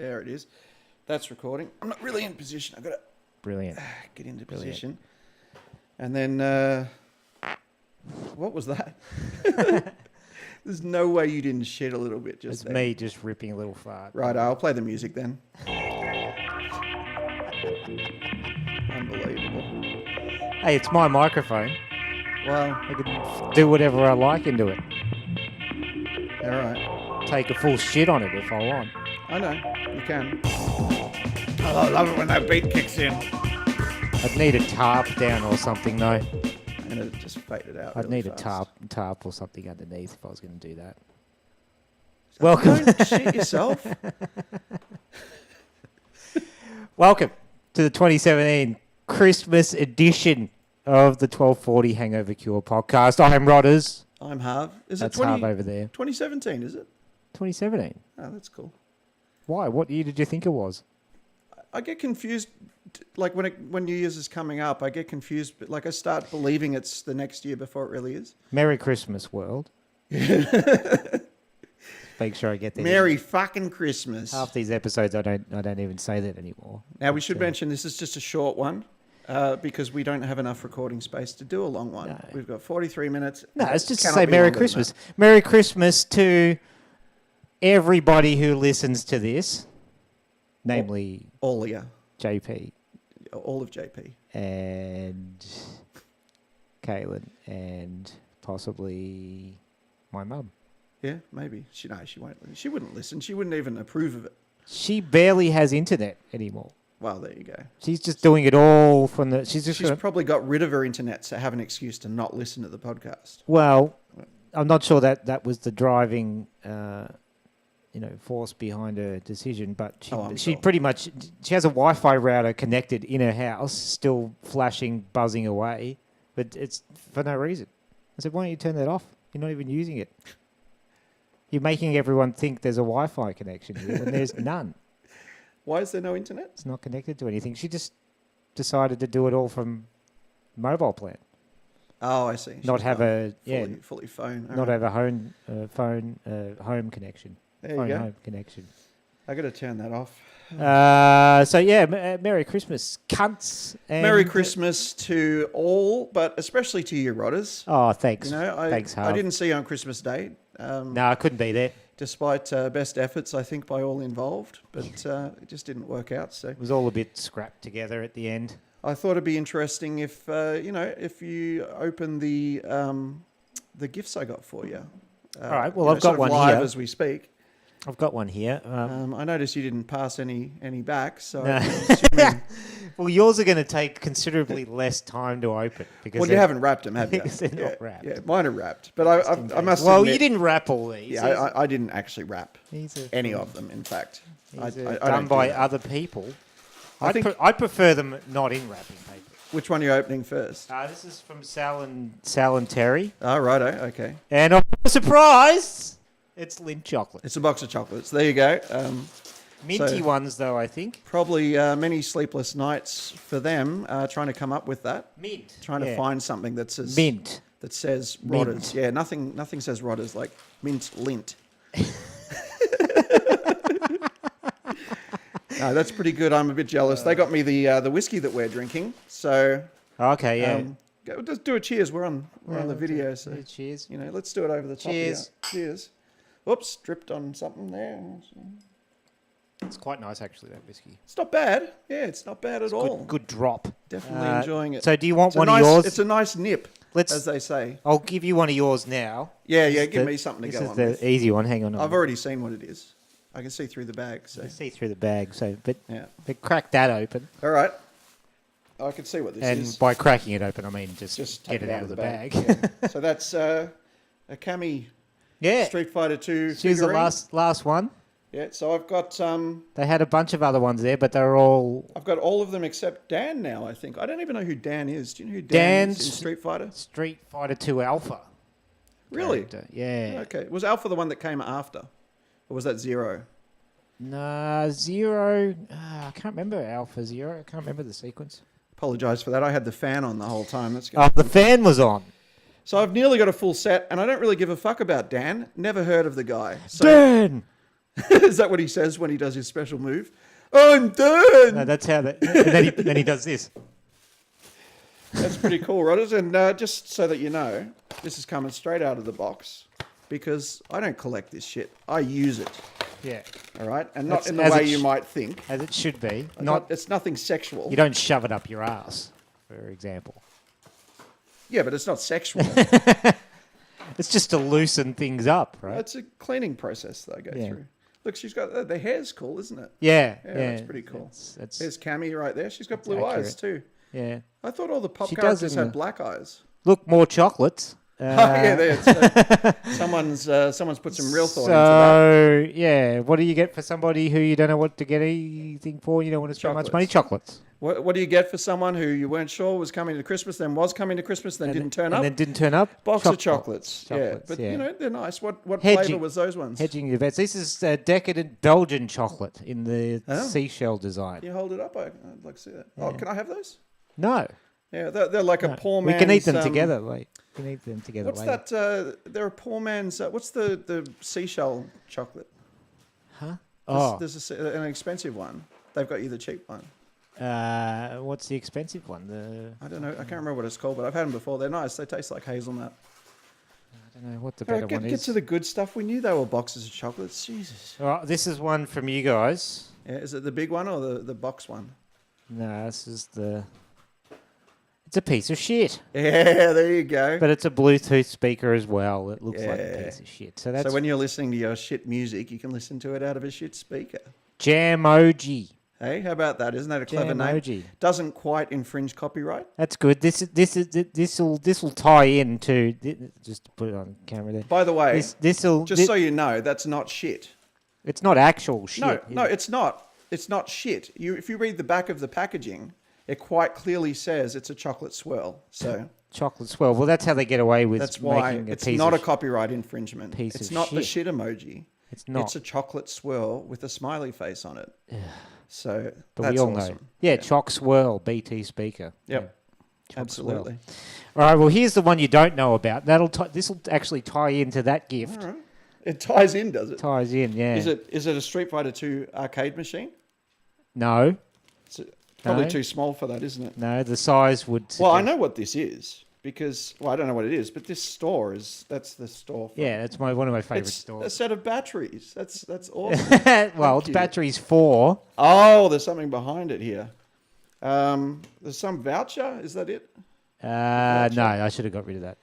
There it is. That's recording. I'm not really in position. I've got to get into position. And then, what was that? There's no way you didn't shit a little bit just It's then. me just ripping a little fart. Right, I'll play the music then. Unbelievable. Hey, it's my microphone. Well, I can do whatever I like into it. all right. Take a full shit on it if I want. I know, you can. Oh, I love it when that beat kicks in. I'd need a tarp down or something though. And it just faded out. I'd really need fast. a tarp or something underneath if I was going to do that. So Welcome. Don't shit yourself. Welcome to the 2017 Christmas edition of the 1240 Hangover Cure podcast. I am Rodders. I'm Harv. Is That's it Harv over there. 2017, is it? 2017. Oh, that's cool. Why? What year did you think it was? I get confused, like when New Year's is coming up, I get confused, but like I start believing it's the next year before it really is. Merry Christmas, world. Make sure I get that. Merry fucking Christmas. Half these episodes, I don't even say that anymore. Now we should mention this is just a short one because we don't have enough recording space to do a long one. No. We've got 43 minutes. No, it's just to Cannot say be Merry longer than Christmas. that. Merry Christmas to everybody who listens to this, namely All, yeah. JP All of JP. and Caitlin and possibly my mum. Yeah, maybe. She won't. She wouldn't listen. She wouldn't even approve of it. She barely has internet anymore. Well, there you go. She's just doing it all from the... She's Probably got rid of her internet to have an excuse to not listen to the podcast. Well, I'm not sure that was the driving, force behind her decision, but she pretty much... She has a Wi-Fi router connected in her house, still flashing, buzzing away, but it's for no reason. I said, why don't you turn that off? You're not even using it. You're making everyone think there's a Wi-Fi connection here when there's none. Why is there no internet? It's not connected to anything. She just decided to do it all from mobile plan. Oh, I see. Not have a fully phone. not have a home connection. There Phone you go. home connection. I got to turn that off. Merry Christmas, cunts. And Merry Christmas to all, but especially to you, Rodders. Oh, thanks. Thanks, Harv. I didn't see you on Christmas Day. No, I couldn't be there. Despite best efforts, I think, by all involved, but it just didn't work out. So It was all a bit scrapped together at the end. I thought it'd be interesting if if you open the gifts I got for you. All right. Well, I've got one live here as we speak. I've got one here. I noticed you didn't pass any back, so. No. I'm assuming- Well, yours are going to take considerably less time to open because Well, you haven't wrapped them, have you? Because they're not wrapped. Yeah, mine are wrapped, but I must. Well, admit, you didn't wrap all these. Yeah, I didn't actually wrap These are any of them. In fact, I done don't by do that. other people. I think- I prefer them not in wrapping paper. Which one are you opening first? This is from Sal and Terry, Oh, righto. Okay, and surprise, it's Lindt chocolate. it's a box of chocolates. There you go. Minty so- ones though, I think. Probably many sleepless nights for them trying to come up with that. Mint. Trying to find something that says mint. that says Mint. Rodders. Yeah, nothing says Rodders like mint lint. No, that's pretty good. I'm a bit jealous. They got me the whiskey that we're drinking. So Okay, yeah. just do a cheers. We're on the video, so Yeah, cheers. let's do it over the top. Cheers. Here. Cheers. Oops, dripped on something there. It's quite nice actually, that whiskey. It's not bad. Yeah, it's not bad at all. Good drop. Definitely enjoying it. So do you want It's one of yours? It's a nice nip, Let's- as they say. I'll give you one of yours now. Yeah, This is give me something to this go is on the with. easy one. Hang on. I've already seen what it is. I can see through the bag. So You see through the bag, but yeah. crack that open. All right. I can see what this And is. by cracking it open, I mean just take get it out of the bag. Yeah. So that's a Cami Yeah. Street Fighter 2 Here's the figurine. last one. Yeah. So I've got They had a bunch of other ones there, but they're all all of them except Dan now. I think I don't even know who Dan is. Do you know who Dan is in Dan's Street Fighter? Street Fighter 2 Alpha. Really? character. Yeah. Okay. Was Alpha the one that came after, or was that Zero? Nah, Zero. I can't remember Alpha Zero. I can't remember the sequence. Apologise for that. I had the fan on the whole time. That's good. Oh, the fan was on. So I've nearly got a full set, and I don't really give a fuck about Dan. Never heard of the guy. So Dan! Is that what he says when he does his special move? I'm done. No, that's how that. And then he does this. That's pretty cool, Rodders. And just so that you know, this is coming straight out of the box because I don't collect this shit. I use it. Yeah. All right, and not in the way you might think. As it should be. It's nothing sexual. You don't shove it up your ass, for example. Yeah, but it's not sexual. It's just to loosen things up, right? It's a cleaning process that I go through. Look, she's got the hair's cool, isn't it? Yeah, that's pretty cool. There's Cammy right there. She's got blue eyes too. Yeah. I thought all the pop characters had black eyes. Look, more chocolates. Someone's put some real thought into that. So, yeah, what do you get for somebody who you don't know what to get anything for? You don't want to spend much money? Chocolates. What do you get for someone who you weren't sure was coming to Christmas, then was coming to Christmas, then didn't turn up? And then didn't turn up? Box of chocolates. Yeah, but you know, they're nice. What flavour was those ones? Hedging your bets. This is decadent Belgian chocolate in the seashell design. Can you hold it up? I'd like to see that. Yeah. Oh, can I have those? No. Yeah, they're like a poor man's... We can eat them together. We can eat them together What's that? They're a poor man's... what's the seashell chocolate? Huh? There's an expensive one. They've got you the cheap one. What's the expensive one? I don't know. I can't remember what it's called, but I've had them before. They're nice. They taste like hazelnut. I don't know what the better one is. Get to the good stuff. We knew they were boxes of chocolates. Jesus. All right, this is one from you guys. Yeah, is it the big one or the box one? No, this is the... It's a piece of shit. Yeah, there you go. But it's a Bluetooth speaker as well. It looks like a piece of shit. So when you're listening to your shit music, you can listen to it out of a shit speaker. Jamoji. Hey, how about that? Isn't that a clever name? Doesn't quite infringe copyright. That's good. This will tie in to just to put it on camera there. By the way, so you know, that's not shit. It's not actual shit. No, it's not. It's not shit. If you read the back of the packaging, it quite clearly says it's a chocolate swirl. So chocolate swirl. Well, that's how they get away with. That's why it's not a copyright infringement. It's not the shit emoji. It's not. It's a chocolate swirl with a smiley face on it. So but we all know. Yeah, Choc Swirl BT speaker. Yep. Yeah. Absolutely. Swirl. All right. Well, here's the one you don't know about. This will actually tie into that gift. All right. It ties in, does it? Ties in. Yeah. Is it a Street Fighter 2 arcade machine? No. Probably too small for that, isn't it? No, the size would... Well, I know what this is because... Well, I don't know what it is, but this store is... That's the store. That's one of my favourite stores. A set of batteries. That's awesome. Well, it's batteries for... Oh, there's something behind it here. There's some voucher. Is that it? No, I should have got rid of that.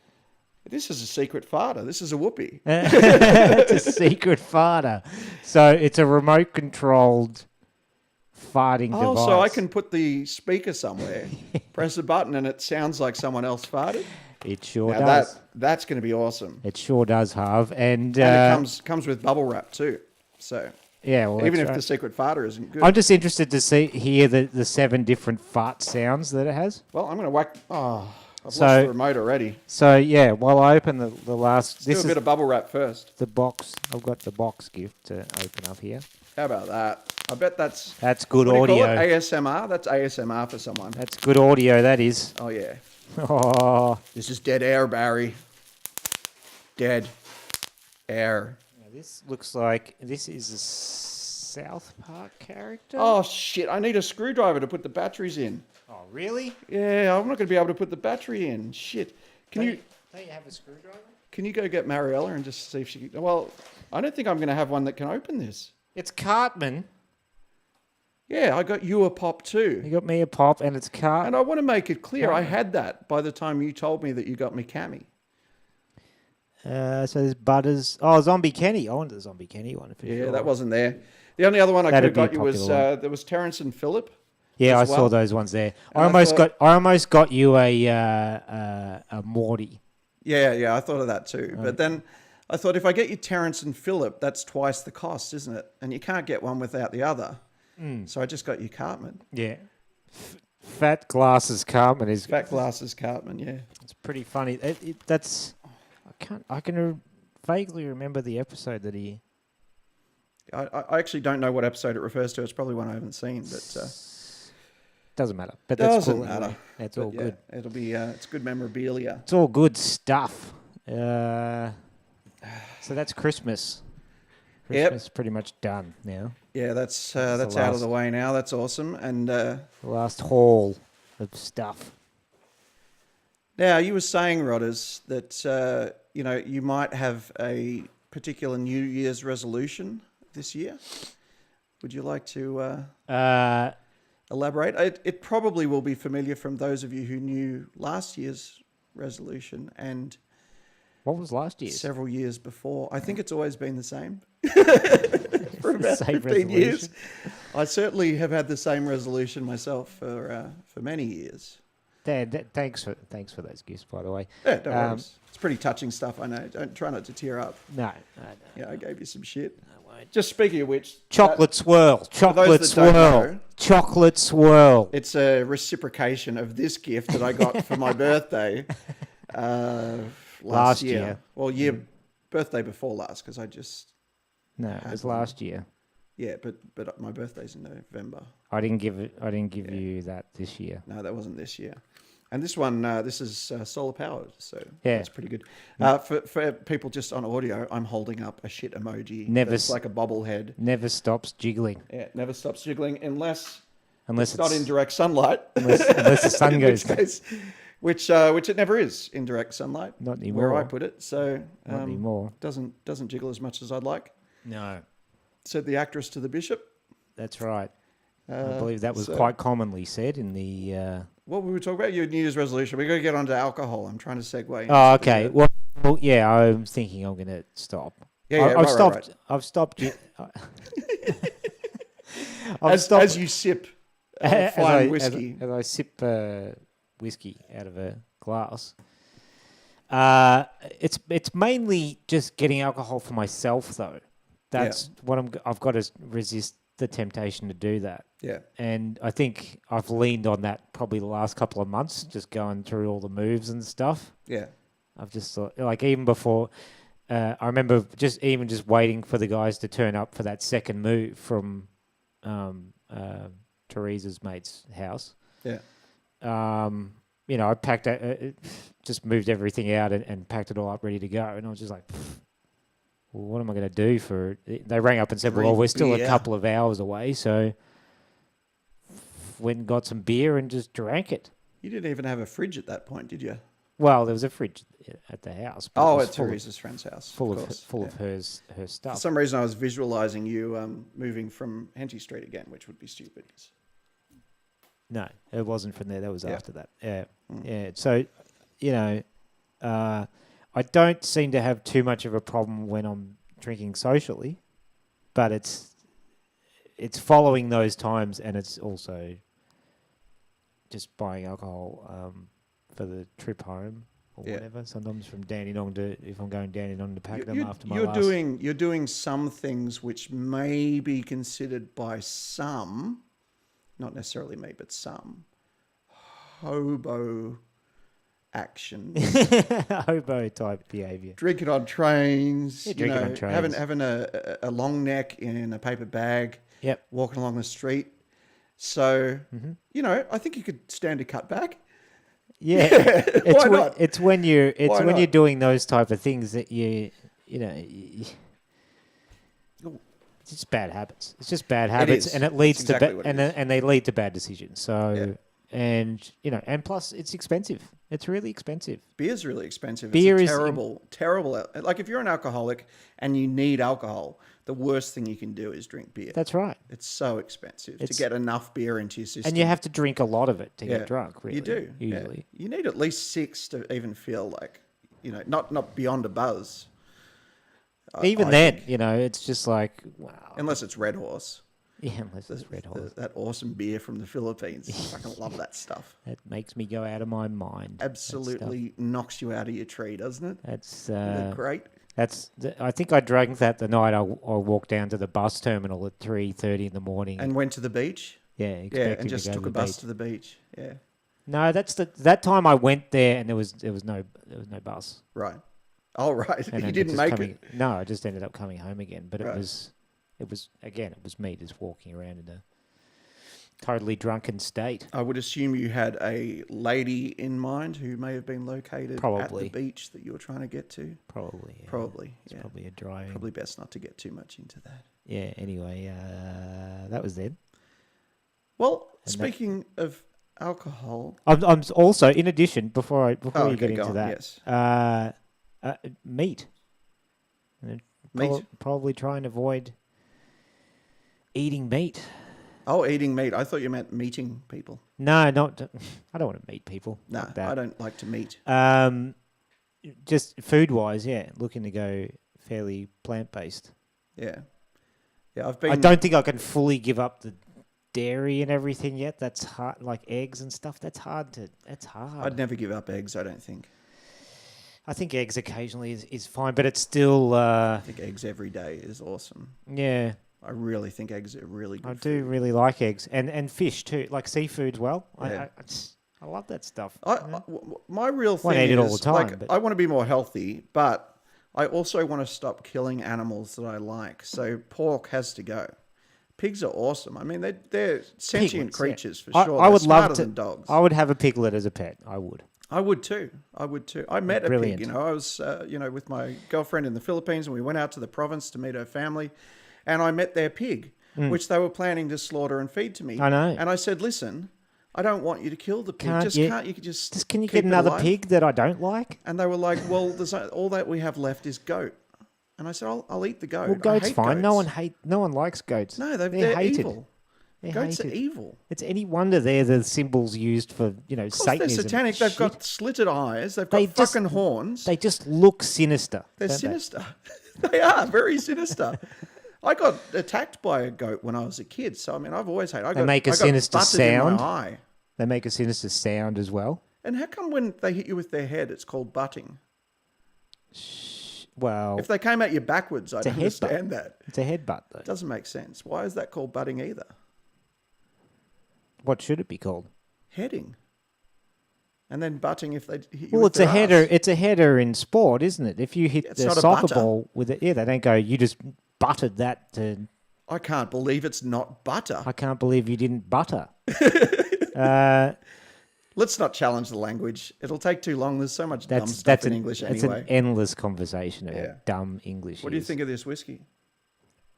This is a secret farter. This is a whoopee. It's a secret farter. So it's a remote-controlled... farting device. So I can put the speaker somewhere, press a button, and it sounds like someone else farted? It sure does. That's going to be awesome. It sure does, Harv. And it comes with bubble wrap too. So yeah, well, even if the secret farter isn't good. I'm just interested to hear the 7 different fart sounds that it has. Well, I'm going to whack... I've lost the remote already. So, yeah, while I open the last... Let's do a bit of bubble wrap first. The box. I've got the box gift to open up here. How about that? I bet that's good audio. What do you call it? ASMR? That's ASMR for someone. That's good audio, that is. Oh, yeah. Oh. This is dead air, Barry. Dead air. Now, this looks like... This is a South Park character? Oh, shit. I need a screwdriver to put the batteries in. Oh, really? Yeah, I'm not going to be able to put the battery in. Shit. Don't you have a screwdriver? Can you go get Mariella and just see if she can... Well, I don't think I'm going to have one that can open this. It's Cartman. Yeah, I got you a pop too. You got me a pop and it's Cartman. And I want to make it clear, I had that by the time you told me that you got me Cammy. So there's Butters. Oh, Zombie Kenny. I wanted the Zombie Kenny one. Yeah, that wasn't there. The only other one I could have got you was there was Terrence and Phillip. Yeah, I saw those ones there. I almost got you a Morty. Yeah, I thought of that too. But then I thought if I get you Terrence and Phillip, that's twice the cost, isn't it? And you can't get one without the other. So I just got you Cartman. Yeah. Fat Glasses Cartman is... Fat Glasses Cartman, yeah. It's pretty funny. I can vaguely remember the episode that he... I actually don't know what episode it refers to. It's probably one I haven't seen, but... Doesn't matter. But that's doesn't cool. matter. That's all good. It'll be... it's good memorabilia. It's all good stuff. So that's Christmas. Christmas pretty much done now. Yeah, that's out of the way now. That's awesome. And the last haul of stuff. Now, you were saying, Rodders, that you might have a particular New Year's resolution this year. Would you like to elaborate? It probably will be familiar from those of you who knew last year's resolution and what was last year's? Several years before. I think it's always been the same. For about 15 years. I certainly have had the same resolution myself for many years. Dad, thanks for those gifts, by the way. Yeah, don't worry. It's pretty touching stuff, I know. Don't try not to tear up. No. Yeah, I gave you some shit. Just speaking of which... Chocolate swirl. Chocolate swirl. It's a reciprocation of this gift that I got for my birthday last year. Well, birthday before last, because I just... No, it was last year. Yeah, but my birthday's in November. I didn't give you that this year. No, that wasn't this year. And this one, this is solar powered, so that's pretty good. For people just on audio, I'm holding up a shit emoji. It's like a bobblehead. Never stops jiggling. Yeah, never stops jiggling unless it's not in direct sunlight. Unless the sun goes. Which it never is in direct sunlight. Not anymore. Where I put it, so not anymore. Doesn't jiggle as much as I'd like. No. Said the actress to the bishop. That's right. I believe that was quite commonly said in the... What we were talking about, your New Year's resolution. We're going to get onto alcohol. I'm trying to segue. Oh, okay. Well, yeah, I'm thinking I'm going to stop. I've stopped. I've stopped. As you sip fine whiskey. As I sip whiskey out of a glass. It's mainly just getting alcohol for myself, though. That's what I've got to resist the temptation to do that. Yeah. And I think I've leaned on that probably the last couple of months, just going through all the moves and stuff. Yeah. I've just thought, like, even before, I remember just waiting for the guys to turn up for that second move from Teresa's mate's house. Yeah. I packed just moved everything out and packed it all up ready to go. And I was just like, well, what am I going to do for it? They rang up and said, well, we're still a couple of hours away. So went and got some beer and just drank it. You didn't even have a fridge at that point, did you? Well, there was a fridge at the house. At Teresa's friend's house. Full of her stuff. For some reason, I was visualizing you moving from Henty Street again, which would be stupid. No, it wasn't from there. That was after that. Yeah. Yeah. So, I don't seem to have too much of a problem when I'm drinking socially, but it's following those times, and it's also just buying alcohol for the trip home or whatever. Sometimes from Dandenong if I'm going Dandenong to pack them after my last. You're doing some things which may be considered by some, not necessarily me, but some, hobo action. Hobo type behaviour. Drinking on trains. Yeah, drinking on trains. Having a long neck in a paper bag. Yep. Walking along the street. So, I think you could stand a cut back. Yeah. Why not? It's when you're doing those type of things that it's just bad habits. It's just bad habits, and it leads to and they lead to bad decisions. So, and plus it's expensive. It's really expensive. Beer's really expensive. It's terrible. Like if you're an alcoholic and you need alcohol, the worst thing you can do is drink beer. That's right. It's so expensive to get enough beer into your system. And you have to drink a lot of it to get drunk, really. You do. Usually. Yeah. You need at least 6 to even feel like, not beyond a buzz. Even I then, think. It's just like, wow. Unless it's Red Horse. Yeah, unless it's Red Horse. That awesome beer from the Philippines. I fucking love that stuff. That makes me go out of my mind. Absolutely knocks you out of your tree, doesn't it? That's Isn't that great. I think I drank that the night I walked down to the bus terminal at 3:30 in the morning. And went to the beach? Yeah, and just took a bus to the beach. Yeah. No, that time I went there and there was no bus. Right. Oh, right. And you didn't make it. No, I just ended up coming home again. But it was me just walking around totally drunken state. I would assume you had a lady in mind who may have been located at the beach that you were trying to get to. Probably. Yeah. Probably. It's probably a driving. Probably best not to get too much into that. Yeah. Anyway, that was then. Well, speaking of alcohol, I'm also, in addition, before you get into that, yes. Meat. Meat. Probably try and avoid eating meat. Oh, eating meat. I thought you meant meeting people. No, I don't want to meet people. No, I don't like to meet. Just food-wise, looking to go fairly plant-based. Yeah. Yeah, I don't think I can fully give up the dairy and everything yet. That's hard, like eggs and stuff. That's hard. I'd never give up eggs, I don't think. I think eggs occasionally is fine, but it's still... I think eggs every day is awesome. Yeah. I really think eggs are really good. I do really like eggs and fish too, like seafood. Well, yeah. I love that stuff. My real thing eat it all is the time, I want to be more healthy, but I also want to stop killing animals that I like. So pork has to go. Pigs are awesome. I mean, they're sentient creatures for sure. I would smarter love to. Than dogs. I would have a piglet as a pet. I would. I would too. I met a pig. I was with my girlfriend in the Philippines, and we went out to the province to meet her family. And I met their pig, which they were planning to slaughter and feed to me. I know. And I said, listen, I don't want you to kill the pig. Can you get another pig that I don't like? And they were like, well, all that we have left is goat. And I said, I'll eat the goat. Well, goat's fine. Goats. No one likes goats. No, they're hated. Evil. Goats are evil. It's any wonder they're the symbols used for, Satanism. They're satanic. They've got slitted eyes. They've got fucking horns. They just look sinister. They're sinister. They are very sinister. I got attacked by a goat when I was a kid, so I mean, I've always hated. They make a sinister sound. In my eye. They make a sinister sound as well. And how come when they hit you with their head, it's called butting? Well, if they came at you backwards, I don't understand that. It's a headbutt, though. It doesn't make sense. Why is that called butting either? What should it be called? Heading. And then butting if they hit you well, with their header. ass. It's a header in sport, isn't it? If you hit the soccer ball with it, they don't go. You just buttered that to. I can't believe it's not butter. I can't believe you didn't butter. Let's not challenge the language. It'll take too long. There's so much dumb stuff in English anyway. It's an endless conversation about dumb English. What do you think of this whiskey?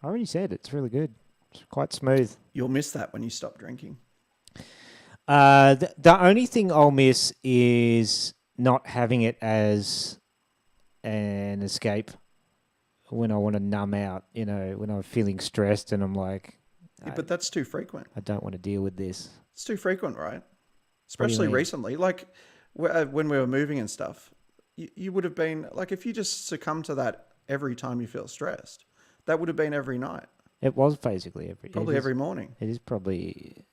I already said it's really good. It's quite smooth. You'll miss that when you stop drinking. The only thing I'll miss is not having it as an escape when I want to numb out, when I'm feeling stressed and I'm like... Yeah, but that's too frequent. I don't want to deal with this. It's too frequent, right? Especially recently. Like when we were moving and stuff, you would have been... Like if you just succumb to that every time you feel stressed, that would have been every night. It was basically every morning. It is probably...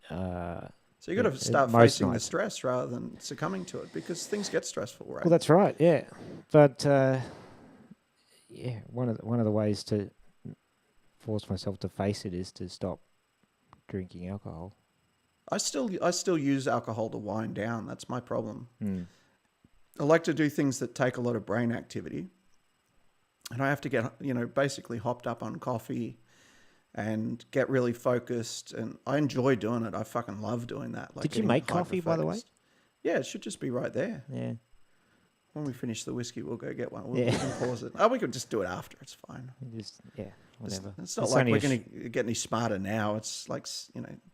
So you got to start facing the stress rather than succumbing to it because things get stressful, right? Well, that's right, yeah. But one of the ways to force myself to face it is to stop drinking alcohol. I still use alcohol to wind down. That's my problem. I like to do things that take a lot of brain activity, and I have to get basically hopped up on coffee and get really focused, and I enjoy doing it. I fucking love doing that. Did you make coffee, by the way? Yeah, it should just be right there. Yeah. When we finish the whiskey, we'll go get one. We can pause it. Oh, we could just do it after. It's fine. Whatever. It's not like we're going to get any smarter now. It's like,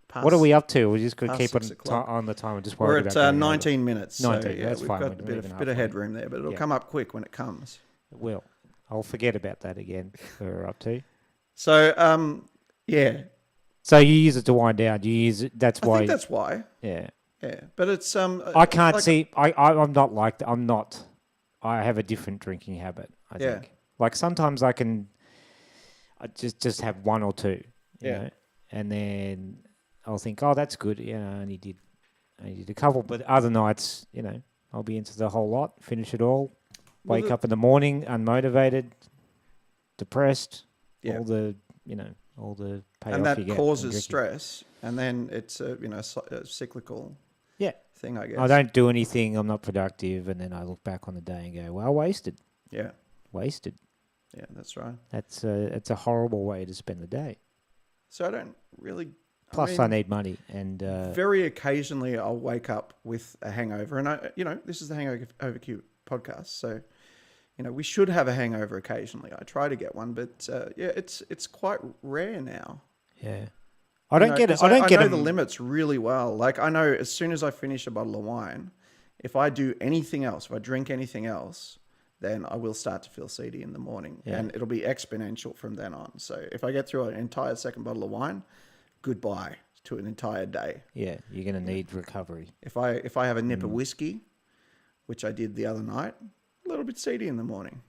past. What are we up to? We just could keep on the time and just worry about it. We're at 19 minutes. 19, so, that's we've fine. got a bit of headroom there, but it'll come up quick when it comes. It will. I'll forget about that again. Where we're up to. So, yeah. So you use it to wind down. You use it. That's why. I think that's why. Yeah. Yeah, but it's I can't see. I'm not like that. I'm not. I have a different drinking habit. I think. Like sometimes I can. I just have one or two. You know? And then I'll think, oh, that's good. I only did a couple. But other nights, I'll be into the whole lot. Finish it all. Wake up in the morning unmotivated, depressed. Yeah. All the payoff and that you get causes stress, and then it's a cyclical thing, I guess. I don't do anything. I'm not productive, and then I look back on the day and go, "Well, wasted." Yeah, wasted. Yeah, that's right. It's a horrible way to spend the day. So I don't really Plus, I need money, and very occasionally I'll wake up with a hangover, and this is the Hangover Q podcast, so we should have a hangover occasionally. I try to get one, but it's quite rare now. Yeah, I don't get it. I know the limits really well. Like I know as soon as I finish a bottle of wine, if I do anything else, if I drink anything else, then I will start to feel seedy in the morning, and it'll be exponential from then on. So if I get through an entire second bottle of wine, goodbye to an entire day. Yeah, you're going to need recovery. If I have a nip of whiskey, which I did the other night, a little bit seedy in the morning,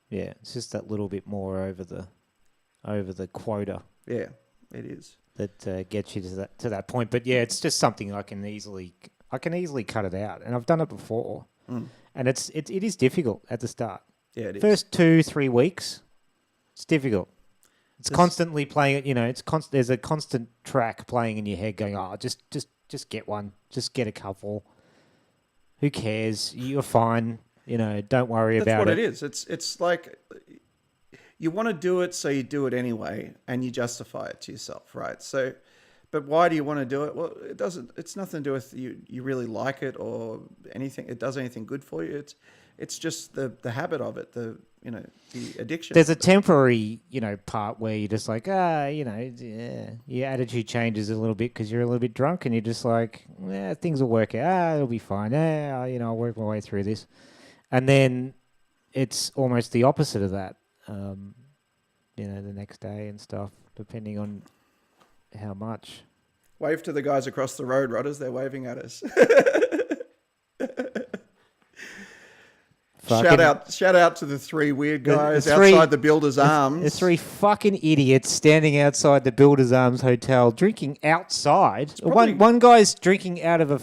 Yeah, it's just that little bit more over the quota. Yeah, it is. That gets you to that point. But yeah, it's just something I can easily cut it out, and I've done it before. And it is difficult at the start. Yeah, it is. First 2-3 weeks, it's difficult. It's constantly playing it, there's a constant track playing in your head going, oh, just get one. Just get a couple. Who cares? You're fine. Don't worry about it. That's what it is. It's like you want to do it, so you do it anyway, and you justify it to yourself, right? So, but why do you want to do it? Well, it's nothing to do with you really like it or anything. It does anything good for you. It's just the habit of it, the addiction. There's a temporary, part where you're just like, your attitude changes a little bit because you're a little bit drunk and you're just like, things will work out. It'll be fine. I'll work my way through this. And then it's almost the opposite of that, the next day and stuff, depending on how much. Wave to the guys across the road, Rodders. They're waving at us. Shout out to the three weird guys outside the Builder's Arms. The three fucking idiots standing outside the Builder's Arms hotel drinking outside. One guy's drinking out of a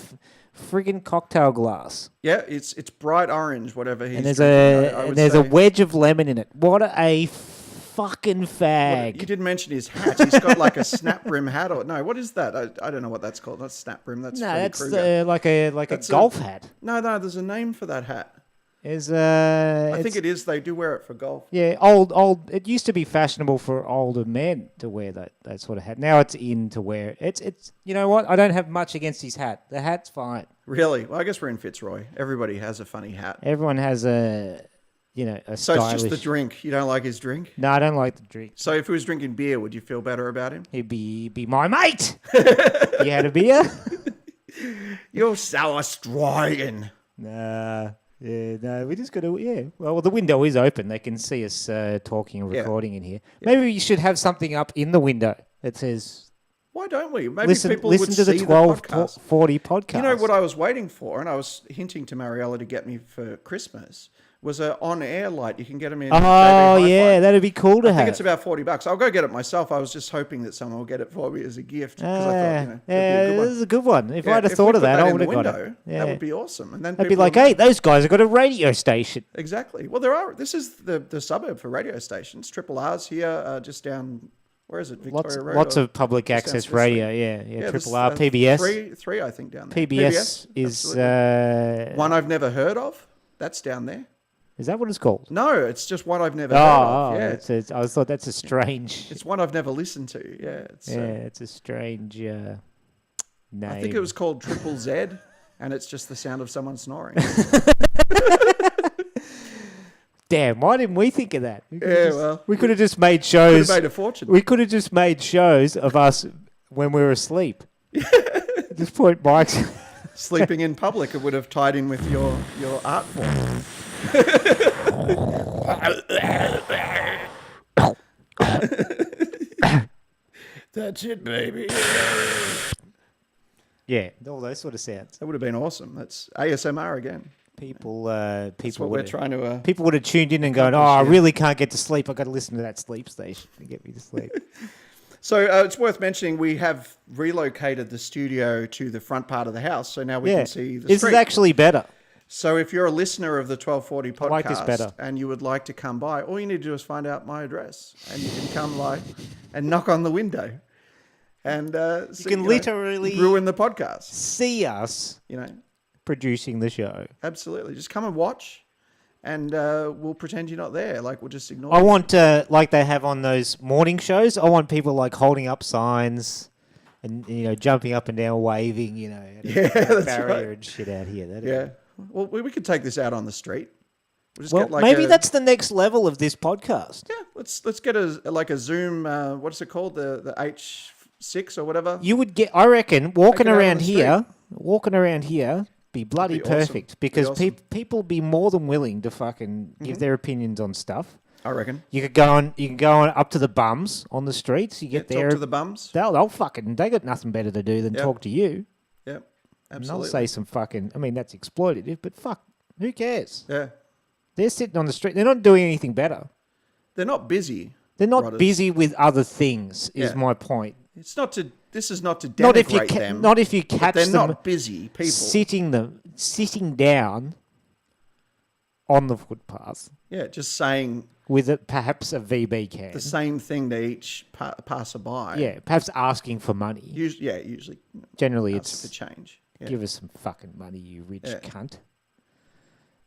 friggin' cocktail glass. Yeah, it's bright orange, whatever he's drinking. And there's a wedge of lemon in it. What a fucking fag. Well, you didn't mention his hat. He's got like a snap brim hat. What is that? I don't know what that's called. That's snap brim. That's like a golf hat. No, there's a name for that hat. I think it is. They do wear it for golf. Yeah, old. It used to be fashionable for older men to wear that sort of hat. Now it's in to wear. It's. You know what? I don't have much against his hat. The hat's fine. Really? Well, I guess we're in Fitzroy. Everybody has a funny hat. Everyone has a stylish. So it's just the drink. You don't like his drink? No, I don't like the drink. So if he was drinking beer, would you feel better about him? He'd be my mate. You had a beer? You're sour strying. Nah. Yeah, no, we just got to, Well, the window is open. They can see us talking and recording in here. Yeah. Maybe you should have something up in the window that says... Why don't we? Maybe listen people would see to the 1240 podcast. You know what I was waiting for, and I was hinting to Mariella to get me for Christmas, was an on-air light. You can get them in. Oh, yeah, that'd be cool to have. I think it's about $40. I'll go get it myself. I was just hoping that someone will get it for me as a gift. Because I thought, this is a good one. If I'd have thought of that, I would have got it. That would be awesome. And then they'd be like, hey, those guys have got a radio station. Exactly. Well, this is the suburb for radio stations. Triple R's here, just down... Where is it? Victoria Road? Lots of public access radio, yeah. Triple R, PBS. Three, I think, down there. PBS is... one I've never heard of. That's down there. Is that what it's called? No, it's just one I've never heard of. Yeah. I thought that's a strange... It's one I've never listened to, yeah. It's a strange name. I think it was called Triple Z, and it's just the sound of someone snoring. Damn, why didn't we think of that? We could have just made shows. Could have made a fortune. We could have just made shows of us when we were asleep. Just point mics. Sleeping in public, it would have tied in with your art form. That's it, baby. Yeah, all those sort of sounds. That would have been awesome. That's ASMR again. People we're trying to. People would have tuned in and gone, I really can't get to sleep. I've got to listen to that sleep station to get me to sleep. So it's worth mentioning we have relocated the studio to the front part of the house, so now we can see the street. This is actually better. So if you're a listener of the 1240 podcast like this better. And you would like to come by, all you need to do is find out my address, and you can come by and knock on the window, and you can literally ruin the podcast. See us, producing the show. Absolutely, just come and watch. And we'll pretend you're not there. Like, we'll just ignore I want, like they have on those morning shows, I want people, like, holding up signs and jumping up and down, waving, that's barrier right. and shit out here. Yeah. Well, we could take this out on the street. We'll just Well, get maybe that's the next level of this podcast. Yeah, let's get a Zoom. What's it called? The H6 or whatever. You would get, I reckon, walking out on around the here, be bloody That'd be awesome. perfect because Be awesome. people be more than willing to fucking give their opinions on stuff. I reckon. You could go on up to the bums on the streets. You get there. Talk to the bums. They got nothing better to do than talk to you. Yep, And absolutely. they'll say some fucking, I mean, that's exploitative, but fuck, who cares? Yeah. They're sitting on the street. They're not doing anything better. They're not busy. They're not Rodders. busy with other things, is my point. This is not to denigrate Not if you them. not if you catch they're them not busy people. sitting down on the footpath Yeah, just saying with perhaps a VB can. the same thing to each passerby. Yeah, perhaps asking for money. Usually. Generally, Ask it's for change. Yeah. give us some fucking money, you rich cunt.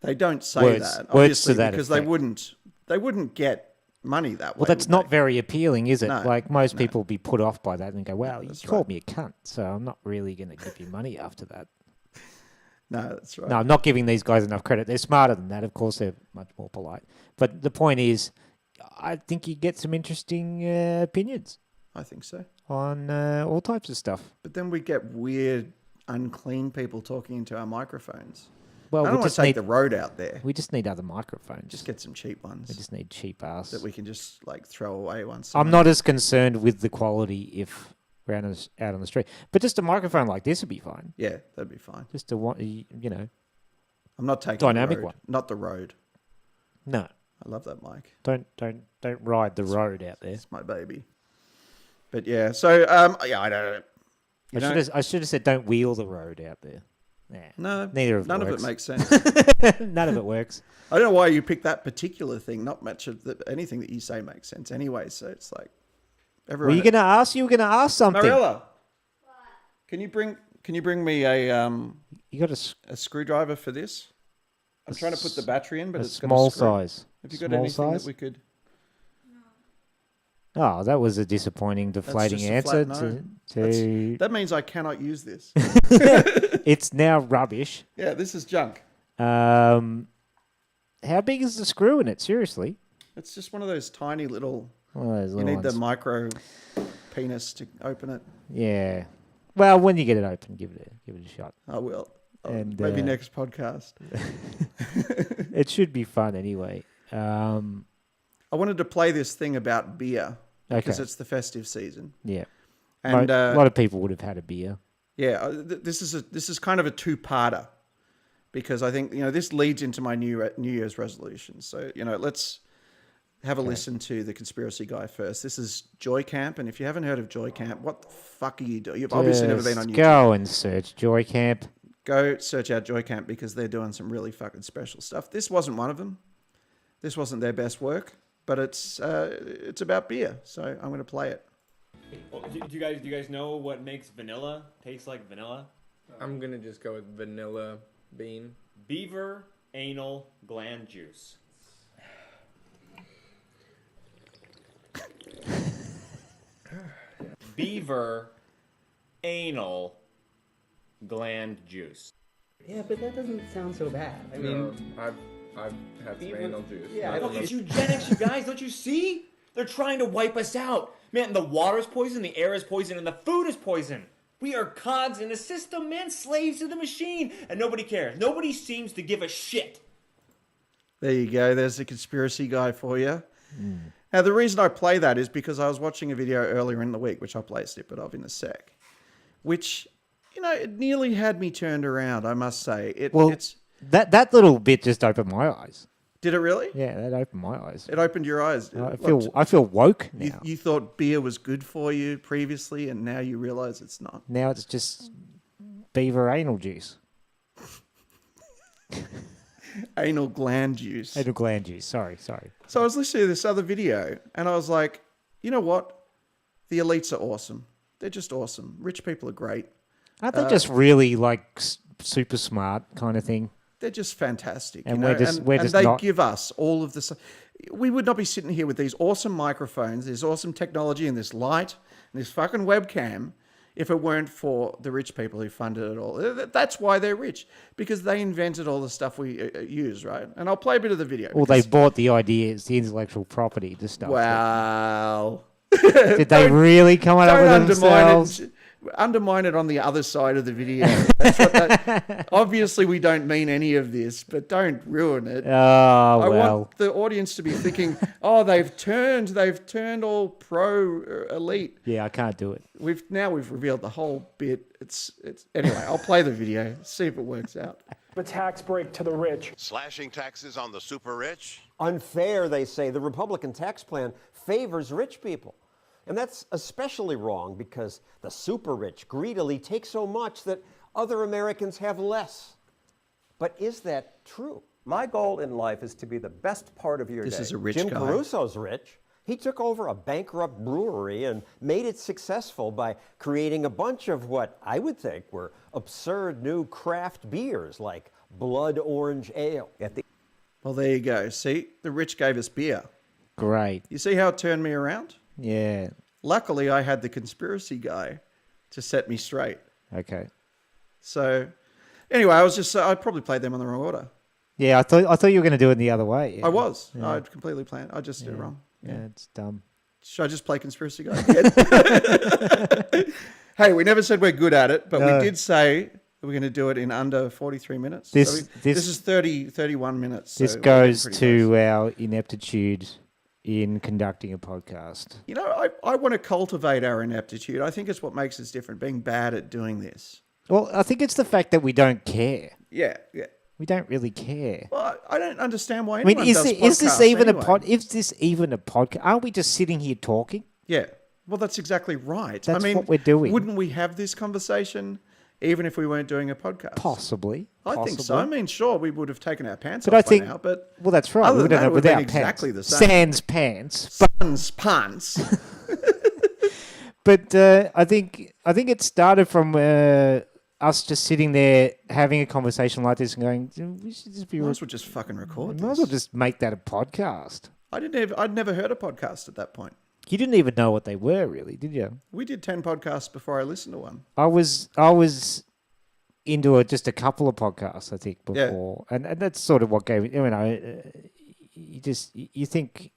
They don't say Words that to obviously that because effect. they wouldn't get money that way. Well, that's would not they? very appealing, is it? No, Like most people will be put off by that and go, "Well, you that's called me a cunt, so I'm not really going to give you money after that." No, that's right. No, I'm not giving these guys enough credit. They're smarter than that. Of course, they're much more polite. But the point is, I think you get some interesting opinions I think so. on all types of stuff. But then we get weird, unclean people talking into our microphones. Well, I we don't want just to take need the road out there. we just need other microphones. Just get some cheap ones We just need cheap ass. that we can just like throw away once. I'm not as concerned with the quality if we're out on the street, but just a microphone like this would be fine. Yeah, that'd be fine. Just a one, I'm not taking Dynamic the road, one. not the road. No, I love that mic. don't ride the road out there. It's my baby. But yeah, so I don't know. I should have said don't wheel the road out there. Nah, No, none of it makes sense. None of it works. I don't know why you picked that particular thing. Not much of anything that you say makes sense anyway. So it's like everyone. Were you going to ask? You were going to ask something. Marilla, can you bring me a You got a screwdriver for this? I'm trying to put the battery in, but a it's small got a screw. size. Have you got Small anything size? that we could? Oh, that was a disappointing, deflating just a answer. flat no. To That means I cannot use this. it's now rubbish. Yeah, this is junk. How big is the screw in it? Seriously, It's just one of those tiny little. one of those You little need ones. the micro penis to open it. Yeah. Well, when you get it open, give it a shot. I will. And, Maybe next podcast. It should be fun anyway. I wanted to play this thing about beer because Okay. it's the festive season, Yeah. and a lot of people would have had a beer. yeah, this is kind of a two-parter because I think this leads into my New Year's resolution. So let's have a listen to the conspiracy guy first. This is Joy Camp, and if you haven't heard of Joy Camp, what the fuck are you doing? You've obviously never been on YouTube. Go and search Joy Camp. Go search out Joy Camp because they're doing some really fucking special stuff. This wasn't one of them. This wasn't their best work, but it's about beer, so I'm going to play it. Do you guys know what makes vanilla taste like vanilla? I'm gonna just go with vanilla bean. Beaver anal gland juice. Beaver anal gland juice. Yeah, but that doesn't sound so bad. I mean, I've had some anal juice. yeah, I don't Look, know. it's eugenics, you guys. Don't you see? They're trying to wipe us out. Man, the water is poison, the air is poison, and the food is poison. We are cogs in the system, man, slaves to the machine. And nobody cares. Nobody seems to give a shit. There you go. There's the conspiracy guy for you. Now, the reason I play that is because I was watching a video earlier in the week, which I'll play a snippet of in a sec, which, it nearly had me turned around, I must say. It's That little bit just opened my eyes. Did it really? Yeah, that opened my eyes. It opened your eyes. I feel woke now. You thought beer was good for you previously, and now you realize it's not. Now it's just beaver anal juice. Anal gland juice. Anal gland juice. Sorry. So I was listening to this other video, and I was like, you know what? The elites are awesome. They're just awesome. Rich people are great. Aren't they just really super smart kind of thing? They're just fantastic. And you know? we're and just they not. give us all of this. We would not be sitting here with these awesome microphones, this awesome technology, and this light, and this fucking webcam, if it weren't for the rich people who funded it all. That's why they're rich, because they invented all the stuff we use, right? And I'll play a bit of the video. Well, they bought the ideas, the intellectual property, the stuff. Wow. Did they really come up with themselves? Undermine it on the other side of the video. That's what obviously, we don't mean any of this, but don't ruin it. Oh, well. I want the audience to be thinking, oh, they've turned all pro elite. Yeah, I can't do it. We've revealed the whole bit. It's anyway, I'll play the video, see if it works out. A tax break to the rich. Slashing taxes on the super rich? Unfair, they say. The Republican tax plan favors rich people. And that's especially wrong because the super rich greedily take so much that other Americans have less. But is that true? My goal in life is to be the best part of your day. This is a rich Jim guy. Caruso's rich. He took over a bankrupt brewery and made it successful by creating a bunch of what I would think were absurd new craft beers like Blood Orange Ale. Well, there you go. See, the rich gave us beer. Great. You see how it turned me around? Yeah. Luckily, I had the conspiracy guy to set me straight. Okay. So, anyway, I probably played them on the wrong order. Yeah, I thought you were going to do it the other way. Yeah. I was. Yeah. I'd completely planned. I just did it wrong. Yeah, it's dumb. Should I just play conspiracy guy again? Hey, we never said we're good at it, but we did say we're going to do it in under 43 minutes. This is 31 minutes. This so goes to our ineptitude in conducting a podcast. You know, I want to cultivate our ineptitude. I think it's what makes us different, being bad at doing this. Well, I think it's the fact that we don't care. Yeah. We don't really care. Well, I don't understand why anyone is this even anyway. Is this even a podcast? Aren't we just sitting here talking? Yeah. Well, that's exactly right. That's what we're doing. Wouldn't we have this conversation even if we weren't doing a podcast? Possibly. I think so. I mean, sure, we would have taken our pants but off I think, by now, but... Well, that's right. Other than that, it would have been pants. exactly the same. Sans pants. Sans pants. But I think it started from us just sitting there having a conversation like this and going, we should just be... Might as well just fucking record Might as well just make that a podcast. I'd never heard a podcast at that point. You didn't even know what they were, really, did you? We did 10 podcasts before I listened to one. I was into just a couple of podcasts, I think, before, and that's sort of what gave it. You know, you think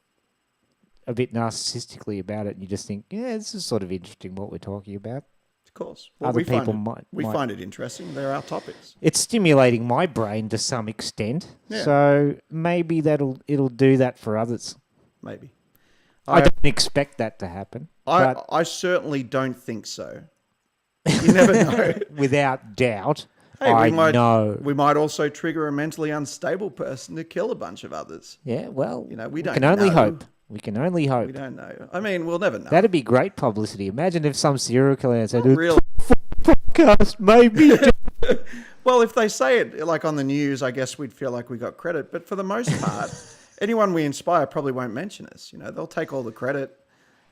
a bit narcissistically about it, and you just think, yeah, this is sort of interesting what we're talking about. Of course, well, other people might find it interesting. They're our topics. It's stimulating my brain to some extent, yeah. So maybe it'll do that for others. Maybe. I don't expect that to happen. I certainly don't think so. You never know. Without doubt, hey, know. We might also trigger a mentally unstable person to kill a bunch of others. Yeah, well, we don't can only know. hope. We can only hope. We don't know. I mean, we'll never know. That'd be great publicity. Imagine if some serial killer said, really? Podcast, maybe. Well, if they say it like on the news, I guess we'd feel like we got credit. But for the most part, anyone we inspire probably won't mention us. You know, they'll take all the credit.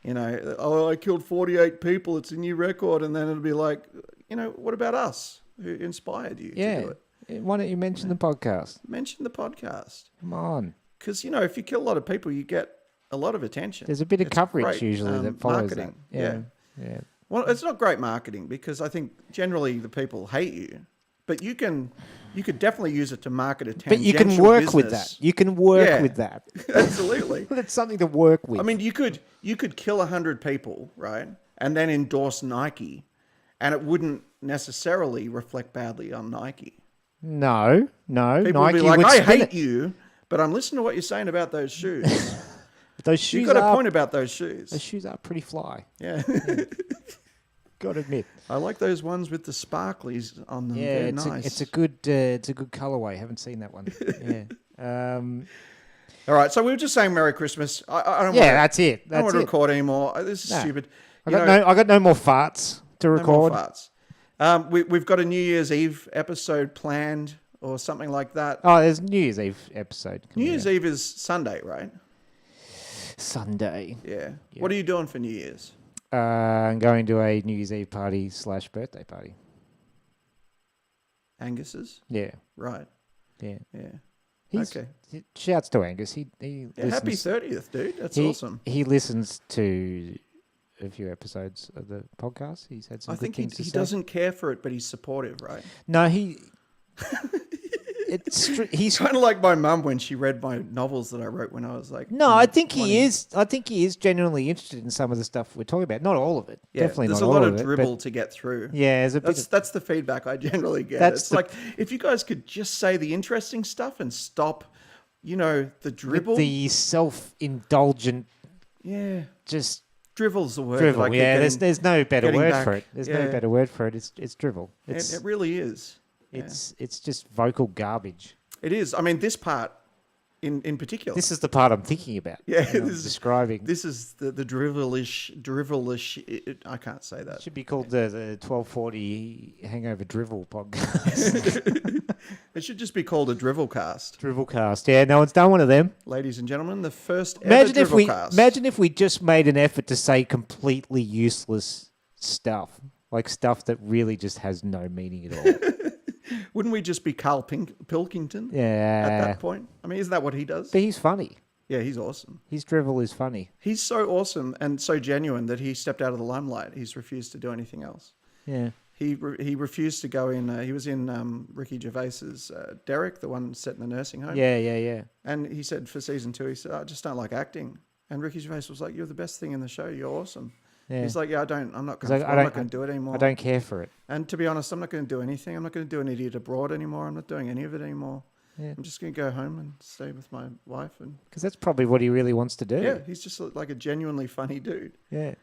You know, oh, I killed 48 people. It's a new record. And then it'll be like, you know, what about us? Who inspired you to do it? Why don't you mention the podcast? Mention the podcast. Come on. Because, you know, if you kill a lot of people, you get a lot of attention. There's a bit of coverage great, usually that follows marketing. that. Yeah. Well, it's not great marketing because I think generally the people hate you. But you could definitely use it to market a tangential business. But you can work business. with that. You can work with that. Absolutely. It's something to work with. I mean, you could kill 100 people, right? And then endorse Nike, and it wouldn't necessarily reflect badly on Nike. No. People Nike would be like, would I hate you, but I'm listening to what you're saying about those shoes. Those shoes You've got a point about those shoes. Those shoes are pretty fly. Yeah. Got to admit. I like those ones with the sparklies on them. Yeah, They're nice. It's a good colorway. Haven't seen that one. Yeah. All right, so we were just saying Merry Christmas. I don't that's it. I don't want to record anymore. This is stupid. I got no more farts to record. No more farts. We've got a New Year's Eve episode planned or something like that. Oh, there's New Year's Eve episode. New Year's Eve is Sunday, right? Sunday. Yeah. What are you doing for New Year's? I'm going to a New Year's Eve party / birthday party. Angus's? Yeah. Right. Yeah. Okay. Shouts to Angus. He happy 30th, dude. That's awesome. He listens to a few episodes of the podcast. He's had some I good think things to he say. doesn't care for it, but he's supportive, right? No, he's kind of like my mum when she read my novels that I wrote when I was like. No, I think he is. I think he is genuinely interested in some of the stuff we're talking about. Not all of it. Yeah, Definitely there's not a all lot of of it, dribble to get through. Yeah, that's the feedback I generally get. It's like if you guys could just say the interesting stuff and stop, the dribble, the self-indulgent. Yeah, just drivel's the word. Drivel. There's no better word for it. There's no better word for it. It's drivel. It really is. It's just vocal garbage. It is. I mean, this part in particular. This is the part I'm thinking about. Yeah, describing. This is the drivelish. I can't say that. It should be called the 1240 Hangover Drivel podcast. It should just be called a Drivelcast. Drivelcast. Yeah, no one's done one of them. Ladies and gentlemen, the first ever Drivelcast. Imagine if we just made an effort to say completely useless stuff, like stuff that really just has no meaning at all. Wouldn't we just be Carl Pilkington? Yeah. At that point, I mean, isn't that what he does? But he's funny. Yeah, he's awesome. His drivel is funny. He's so awesome and so genuine that he stepped out of the limelight. He's refused to do anything else. Yeah. He refused to go in. He was in Ricky Gervais's Derek, the one set in the nursing home. Yeah. And he said for season 2, he said, I just don't like acting. And Ricky Gervais was like, you're the best thing in the show. You're awesome. Yeah. He's like, I'm not going to do it anymore. I don't care for it. And to be honest, I'm not going to do anything. I'm not going to do an Idiot Abroad anymore. I'm not doing any of it anymore. Yeah. I'm just going to go home and stay with my wife. Because that's probably what he really wants to do. Yeah, he's just like a genuinely funny dude. Yeah.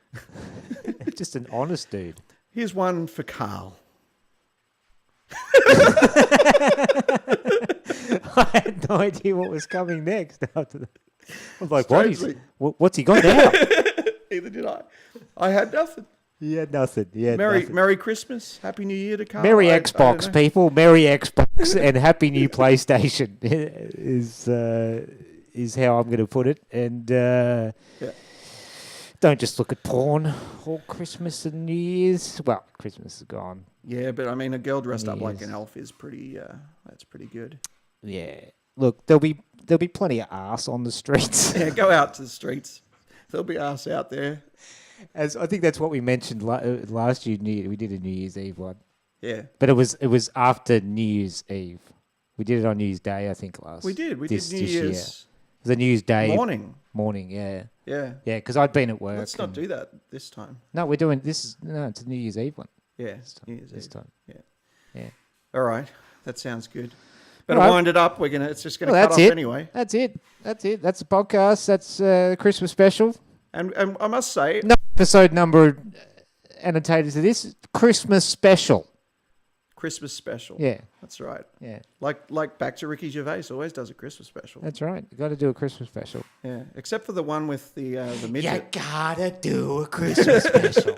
Just an honest dude. Here's one for Carl. I had no idea what was coming next after that. I was like, what's he got now? Neither did I. I had nothing. You had nothing. Merry Christmas. Happy New Year to Carl. Merry Xbox, people. Merry Xbox and Happy New PlayStation is how I'm going to put it. And don't just look at porn all Christmas and New Year's. Well, Christmas is gone. Yeah, but I mean, a girl dressed up like an elf is pretty. That's pretty good. Yeah. Look, there'll be plenty of arse on the streets. Yeah, go out to the streets. There'll be arse out there. As I think that's what we mentioned last year. We did a New Year's Eve one. Yeah, but it was after New Year's Eve. We did it on New Year's Day, I think. We did New Year's. Year. It was a New Year's Day morning. Yeah. Because I'd been at work. Let's not do that this time. No, we're doing this. It's a New Year's Eve one. Yeah, this time. Yeah. All right, that sounds good. Better wind it up. It's just gonna cut off anyway. That's it. That's the podcast. That's the Christmas special. And I must say, no episode number annotated to this. Christmas special. Christmas special. Yeah, that's right. Yeah, like back to Ricky Gervais always does a Christmas special. That's right. You got to do a Christmas special. Yeah, except for the one with the midget. You gotta do a Christmas special.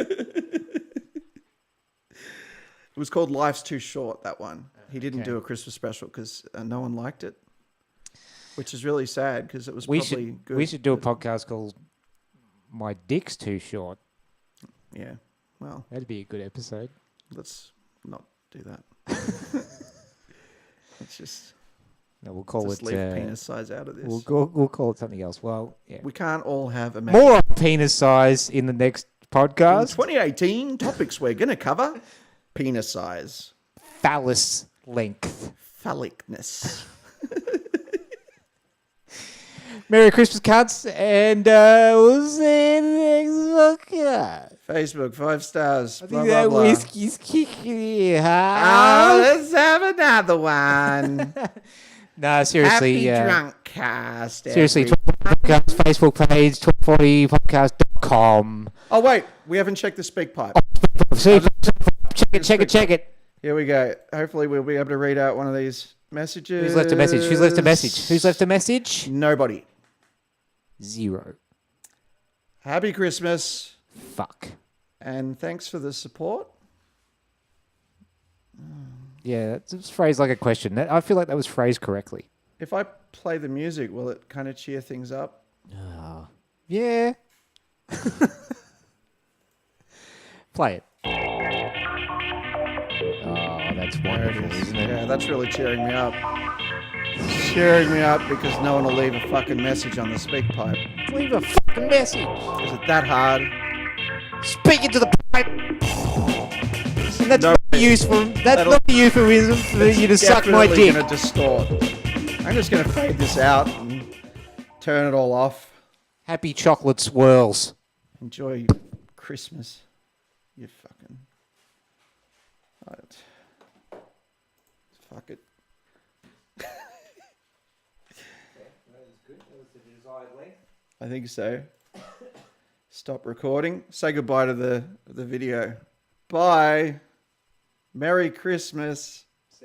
It was called Life's Too Short, that one. He didn't do a Christmas special because no one liked it, which is really sad because it was probably good. We should do a podcast called My Dick's Too Short. Yeah, well. That'd be a good episode. Let's not do that. Let's just... No, we'll call it... leave penis size out of this. We'll call it something else. Well, yeah. We can't all have... More on penis size in the next podcast. In 2018, topics we're going to cover... Penis size. Phallus length. Phallicness. Merry Christmas, cunts, and we'll see you next podcast. Facebook, 5 stars. I think that whiskey's kicking here, huh? Let's have another one. No, seriously. Happy drunk cast. Seriously, podcast, Facebook page, 1240podcast.com. Oh, wait. We haven't checked the speak pipe. Check it. Here we go. Hopefully we'll be able to read out one of these messages. Who's left a message? Nobody. 0. Happy Christmas. Fuck. And thanks for the support. Yeah, that's phrased like a question. I feel like that was phrased correctly. If I play the music, will it kind of cheer things up? Yeah. Play it. Oh, that's wonderful, isn't it? Yeah, that's really cheering me up. It's cheering me up because no one will leave a fucking message on the speak pipe. Leave a fucking message. Is it that hard? Speak into the pipe. And that's No, not a euphemism for you to suck my Definitely dick. going to distort. I'm just going to fade this out and turn it all off. Happy chocolate swirls. Enjoy Christmas. You fucking... Right. Fuck it. I think so. Stop recording. Say goodbye to the video. Bye. Merry Christmas.